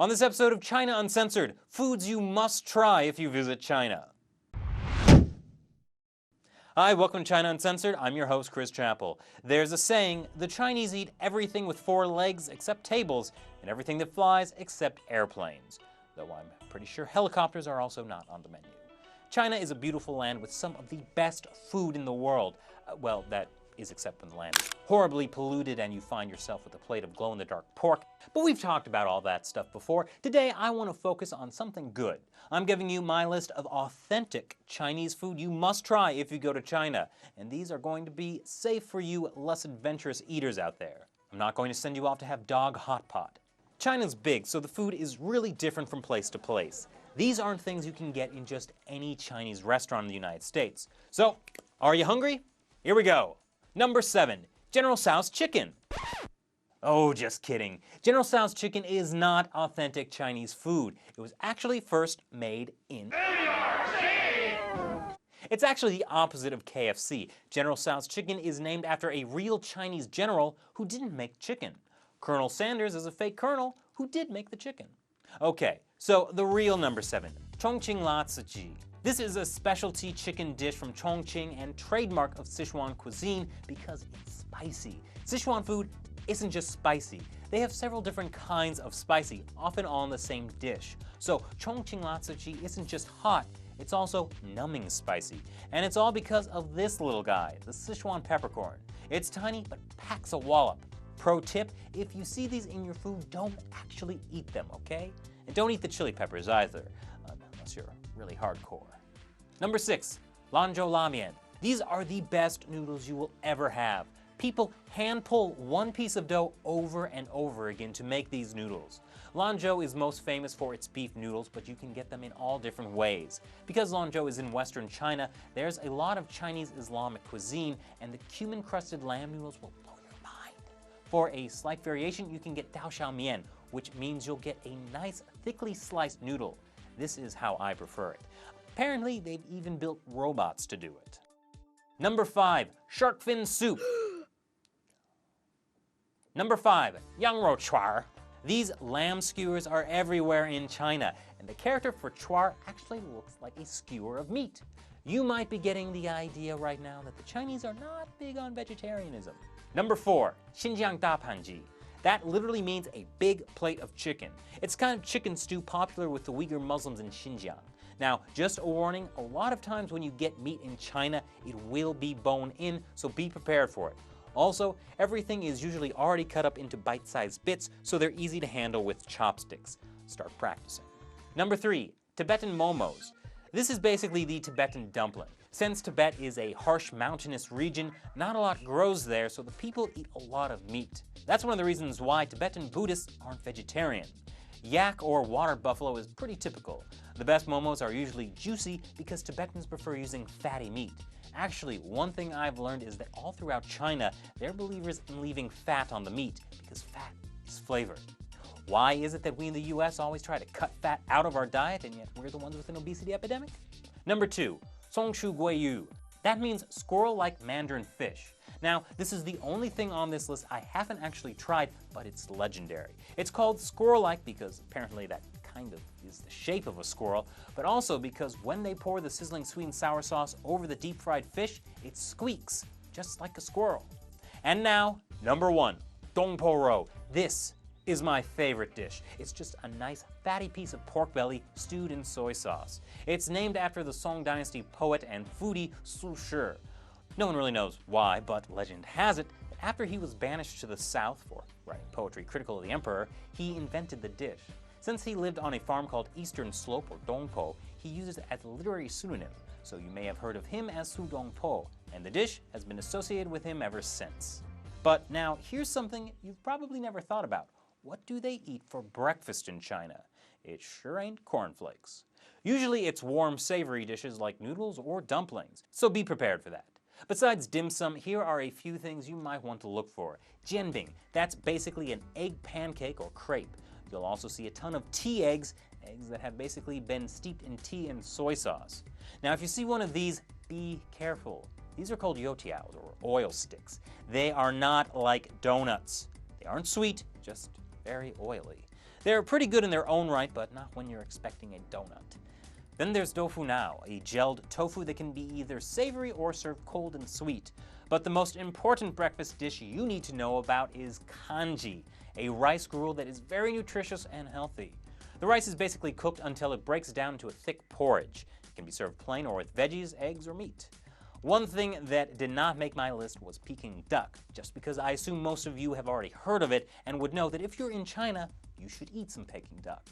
On this episode of China Uncensored, foods you must try if you visit China. Hi, welcome to China Uncensored. I'm your host, Chris Chappell. There's a saying, the Chinese eat everything with four legs except tables, and everything that flies except airplanes. Though I'm pretty sure helicopters are also not on the menu. China is a beautiful land with some of the best food in the world. Well, that is except when the land is horribly polluted and you find yourself with a plate of glow-in-the-dark pork. But we've talked about all that stuff before. Today, I want to focus on something good. I'm giving you my list of authentic Chinese food you must try if you go to China. And these are going to be safe for you less adventurous eaters out there. I'm not going to send you off to have dog hot pot. China's big, so the food is really different from place to place. These aren't things you can get in just any Chinese restaurant in the United States. So, are you hungry? Here we go. Number 7, General Tso's chicken. Oh, just kidding. General Tso's chicken is not authentic Chinese food. It was actually first made in... It's actually the opposite of KFC. General Tso's chicken is named after a real Chinese general who didn't make chicken. Colonel Sanders is a fake colonel who did make the chicken. Okay, so the real number 7, Chongqing Lotsa Chi. This is a specialty chicken dish from Chongqing and trademark of Sichuan cuisine because it's spicy. Sichuan food isn't just spicy. They have several different kinds of spicy, often all in the same dish. So Chongqing Lotsa Chi isn't just hot, it's also numbing spicy. And it's all because of this little guy, the Sichuan peppercorn. It's tiny but packs a wallop. Pro tip, if you see these in your food, don't actually eat them, okay? And don't eat the chili peppers either, unless you're really hardcore. Number 6, Lanzhou La Mian. These are the best noodles you will ever have. People hand pull one piece of dough over and over again to make these noodles. Lanzhou is most famous for its beef noodles, but you can get them in all different ways. Because Lanzhou is in western China, there's a lot of Chinese Islamic cuisine, and the cumin-crusted lamb noodles will blow your mind. For a slight variation, you can get dao xiao mian, which means you'll get a nice, thickly sliced noodle. This is how I prefer it. Apparently, they've even built robots to do it. Number 5, shark fin soup. Number 5, yang rou chuar. These lamb skewers are everywhere in China, and the character for chuar actually looks like a skewer of meat. You might be getting the idea right now that the Chinese are not big on vegetarianism. Number 4, Shinjang Topng. That literally means a big plate of chicken. It's kind of chicken stew popular with the Uyghur Muslims in Xinjiang. Now, just a warning, a lot of times when you get meat in China, it will be bone-in, so be prepared for it. Also, everything is usually already cut up into bite-sized bits, so they're easy to handle with chopsticks. Start practicing. Number 3, Tibetan Momos. This is basically the Tibetan dumpling. Since Tibet is a harsh mountainous region, not a lot grows there, so the people eat a lot of meat. That's one of the reasons why Tibetan Buddhists aren't vegetarian. Yak or water buffalo is pretty typical. The best momos are usually juicy because Tibetans prefer using fatty meat. Actually, one thing I've learned is that all throughout China, they're believers in leaving fat on the meat because fat is flavor. Why is it that we in the US always try to cut fat out of our diet and yet we're the ones with an obesity epidemic? Number 2, Songshu Guiyu. That means squirrel-like Mandarin fish. Now, this is the only thing on this list I haven't actually tried, but it's legendary. It's called squirrel-like because apparently that kind of is the shape of a squirrel, but also because when they pour the sizzling sweet and sour sauce over the deep-fried fish, it squeaks, just like a squirrel. And now, number 1, Dong Po Rou. This is my favorite dish. It's just a nice fatty piece of pork belly stewed in soy sauce. It's named after the Song Dynasty poet and foodie Su Shi. No one really knows why, but legend has it that after he was banished to the south for writing poetry critical of the emperor, he invented the dish. Since he lived on a farm called Eastern Slope or Dong Po, he uses it as a literary pseudonym, so you may have heard of him as Su Dong Po, and the dish has been associated with him ever since. But now, here's something you've probably never thought about. What do they eat for breakfast in China? It sure ain't cornflakes. Usually it's warm, savory dishes like noodles or dumplings, so be prepared for that. Besides dim sum, here are a few things you might want to look for. Jianbing, that's basically an egg pancake or crepe. You'll also see a ton of tea eggs, eggs that have basically been steeped in tea and soy sauce. Now if you see one of these, be careful. These are called youtiaos or oil sticks. They are not like donuts. They aren't sweet, just very oily. They're pretty good in their own right, but not when you're expecting a donut. Then there's tofu now, a gelled tofu that can be either savory or served cold and sweet. But the most important breakfast dish you need to know about is congee, a rice gruel that is very nutritious and healthy. The rice is basically cooked until it breaks down into a thick porridge. It can be served plain or with veggies, eggs, or meat. One thing that did not make my list was Peking duck, just because I assume most of you have already heard of it and would know that if you're in China, you should eat some Peking duck.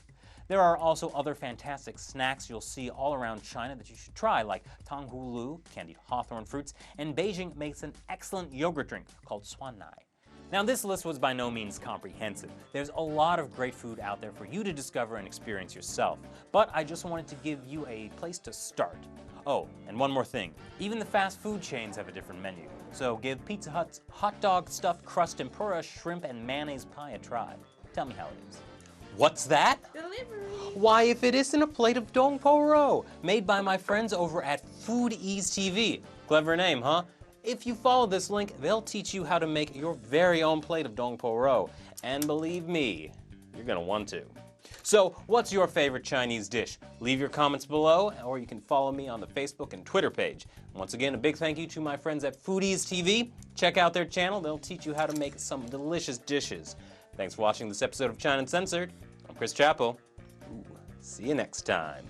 There are also other fantastic snacks you'll see all around China that you should try, like Tong Po Rou, candied hawthorn fruits, and Beijing makes an excellent yogurt drink called Squirrellike. Now, this list was by no means comprehensive. There's a lot of great food out there for you to discover and experience yourself, but I just wanted to give you a place to start. Oh, and one more thing. Even the fast food chains have a different menu, so give Pizza Hut's hot dog stuffed crust tempura, shrimp, and mayonnaise pie a try. Tell me how it is. What's that? Delivery. Why, if it isn't a plate of Dong Po Rou, made by my friends over at FoodEase Tv. Clever name, huh? If you follow this link, they'll teach you how to make your very own plate of Dong Po Rou. And believe me, you're gonna want to. So, what's your favorite Chinese dish? Leave your comments below, or you can follow me on the Facebook and Twitter page. Once again, a big thank you to my friends at FoodEase TV. Check out their channel, they'll teach you how to make some delicious dishes. Thanks for watching this episode of China Uncensored. I'm Chris Chappell. See you next time.